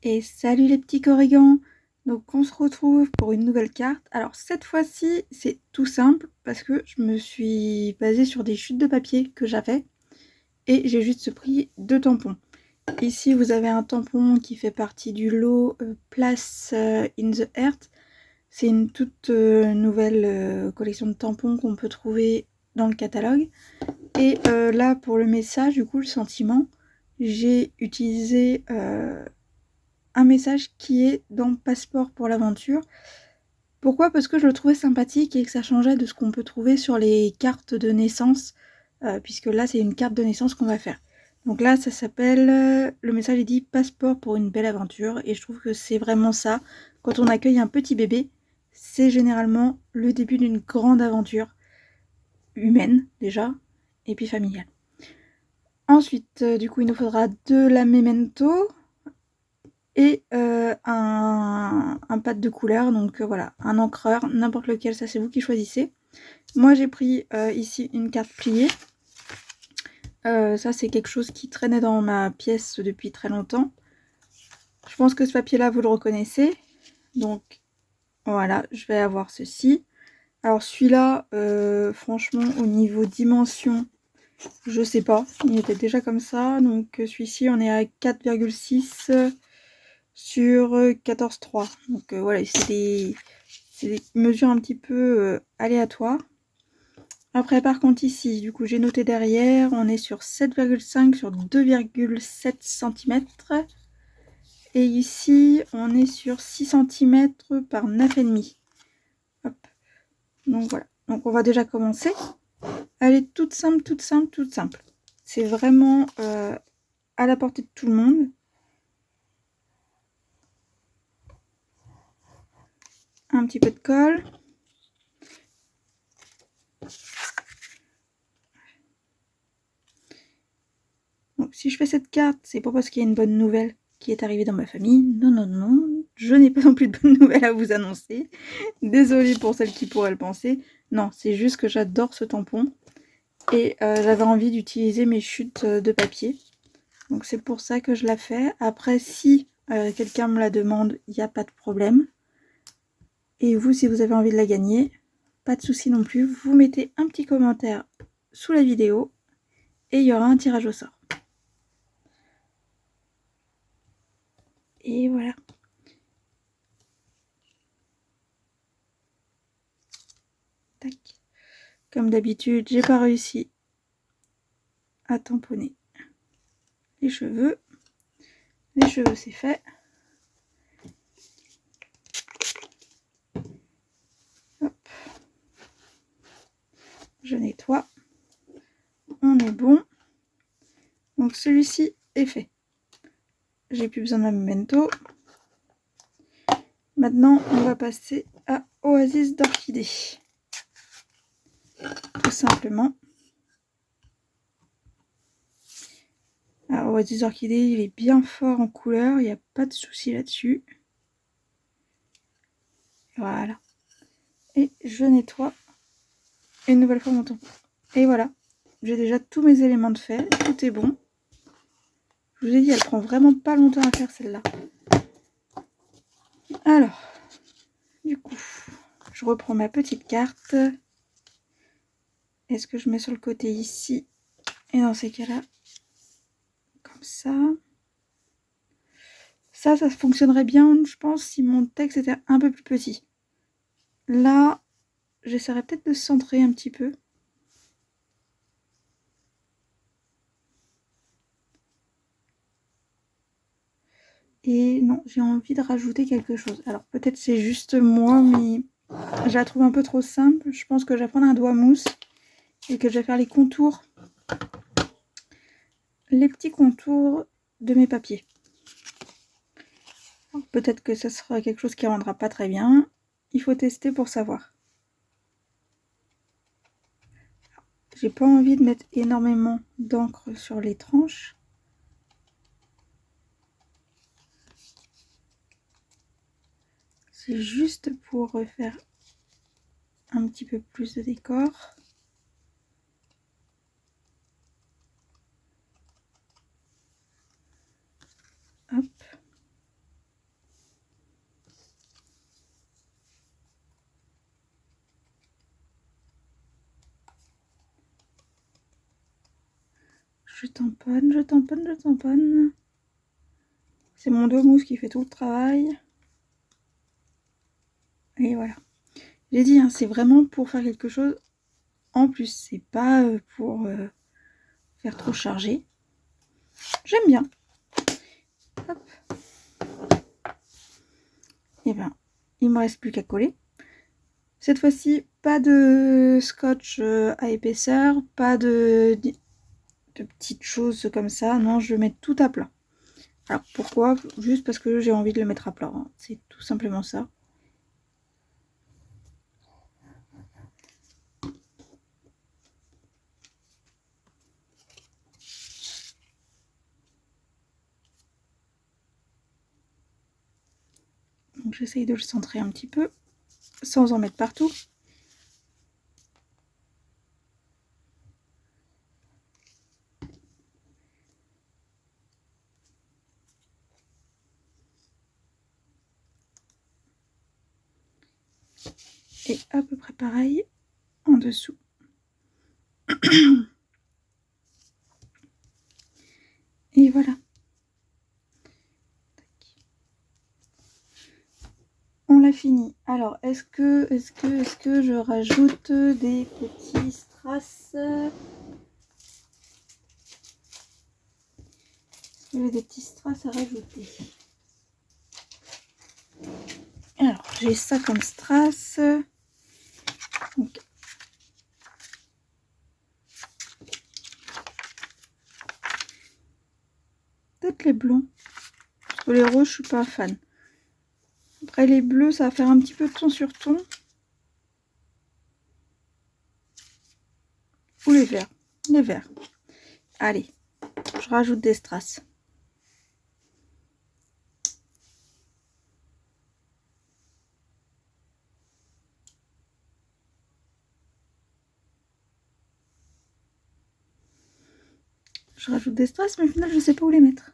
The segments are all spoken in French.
Et salut les petits corrigans! Donc on se retrouve pour une nouvelle carte. Alors cette fois-ci c'est tout simple parce que je me suis basée sur des chutes de papier que j'avais et j'ai juste pris 2 tampons. Ici vous avez un tampon qui fait partie du lot Place in the Earth. C'est une toute nouvelle collection de tampons qu'on peut trouver dans le catalogue. Et là pour le message, du coup le sentiment, j'ai utilisé un message qui est dans Passeport pour l'aventure. Pourquoi? Parce que je le trouvais sympathique et que ça changeait de ce qu'on peut trouver sur les cartes de naissance, puisque là c'est une carte de naissance qu'on va faire. Donc là ça s'appelle, le message est dit Passeport pour une belle aventure, et je trouve que c'est vraiment ça. Quand on accueille un petit bébé, c'est généralement le début d'une grande aventure humaine déjà, et puis familiale. Ensuite, du coup il nous faudra de la memento, et un pad de couleur, donc voilà, un encreur, n'importe lequel, ça c'est vous qui choisissez. Moi j'ai pris ici une carte pliée. Ça c'est quelque chose qui traînait dans ma pièce depuis très longtemps. Je pense que ce papier là vous le reconnaissez. Donc voilà, je vais avoir ceci. Alors celui-là, franchement au niveau dimension, je sais pas, il était déjà comme ça. Donc celui-ci on est à 4,6 sur 14,3. Donc voilà, c'est des mesures un petit peu aléatoires. Après par contre ici, du coup j'ai noté derrière, on est sur 7,5 sur 2,7 cm. Et ici on est sur 6 cm par 9,5. Hop. Donc voilà, donc on va déjà commencer. Elle est toute simple, toute simple, toute simple. C'est vraiment à la portée de tout le monde. Un petit peu de colle. Donc si je fais cette carte, c'est pas parce qu'il y a une bonne nouvelle qui est arrivée dans ma famille. Non, non, non. Je n'ai pas non plus de bonnes nouvelles à vous annoncer. Désolée pour celles qui pourraient le penser. Non, c'est juste que j'adore ce tampon. Et j'avais envie d'utiliser mes chutes de papier. Donc c'est pour ça que je la fais. Après, si quelqu'un me la demande, il n'y a pas de problème. Et vous, si vous avez envie de la gagner, pas de souci non plus. Vous mettez un petit commentaire sous la vidéo et il y aura un tirage au sort. Et voilà. Tac. Comme d'habitude, j'ai pas réussi à tamponner les cheveux. Les cheveux, c'est fait. Hop. Je nettoie. On est bon. Donc celui-ci est fait. J'ai plus besoin de ma memento. Maintenant, on va passer à Oasis d'orchidée. Tout simplement. Alors, Oasis d'orchidée, il est bien fort en couleur. Il n'y a pas de souci là-dessus. Voilà. Et je nettoie une nouvelle fois mon tampon. Et voilà. J'ai déjà tous mes éléments de fait. Tout est bon. Je vous ai dit, elle prend vraiment pas longtemps à faire celle-là. Alors, du coup, je reprends ma petite carte. Est-ce que je mets sur le côté ici? Et dans ces cas-là, comme ça. Ça fonctionnerait bien, je pense, si mon texte était un peu plus petit. Là, j'essaierai peut-être de centrer un petit peu. Et non, j'ai envie de rajouter quelque chose. Alors peut-être c'est juste moi, mais je la trouve un peu trop simple. Je pense que je vais prendre un doigt mousse et que je vais faire les contours, les petits contours de mes papiers. Peut-être que ça sera quelque chose qui rendra pas très bien. Il faut tester pour savoir. J'ai pas envie de mettre énormément d'encre sur les tranches. C'est juste pour refaire un petit peu plus de décor. Hop. je tamponne, je tamponne, je tamponne. C'est mon dos mousse qui fait tout le travail. Et voilà. J'ai dit, hein, c'est vraiment pour faire quelque chose en plus. C'est pas pour faire trop chargé. J'aime bien. Hop. Et ben, il me reste plus qu'à coller. Cette fois-ci, pas de scotch à épaisseur, pas de petites choses comme ça. Non, je vais mettre tout à plat. Alors pourquoi? Juste parce que j'ai envie de le mettre à plat. Hein. C'est tout simplement ça. Donc j'essaye de le centrer un petit peu, sans en mettre partout. Et à peu près pareil en dessous. Et voilà. On l'a fini. Alors, est-ce que je rajoute des petits strass? Est-ce que j'ai des petits strass à rajouter? Alors, j'ai ça comme strass. Donc, peut-être les blonds. Parce que les roses, je suis pas fan. Après, les bleus, ça va faire un petit peu ton sur ton. Ou les verts. Les verts. Allez, je rajoute des strass. Je rajoute des strass, mais au final, je sais pas où les mettre.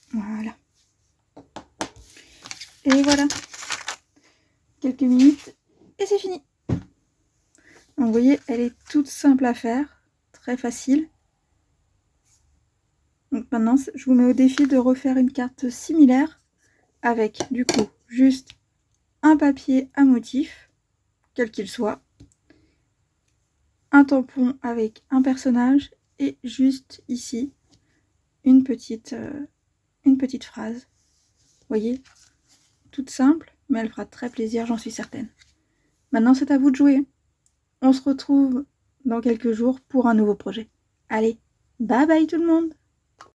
Voilà. Et voilà. Quelques minutes et c'est fini. Donc vous voyez, elle est toute simple à faire, très facile. Donc maintenant, je vous mets au défi de refaire une carte similaire avec du coup juste un papier à motif, quel qu'il soit, un tampon avec un personnage et juste ici une petite phrase. Vous voyez, toute simple, mais elle fera très plaisir, j'en suis certaine. Maintenant, c'est à vous de jouer. On se retrouve dans quelques jours pour un nouveau projet. Allez, bye bye tout le monde!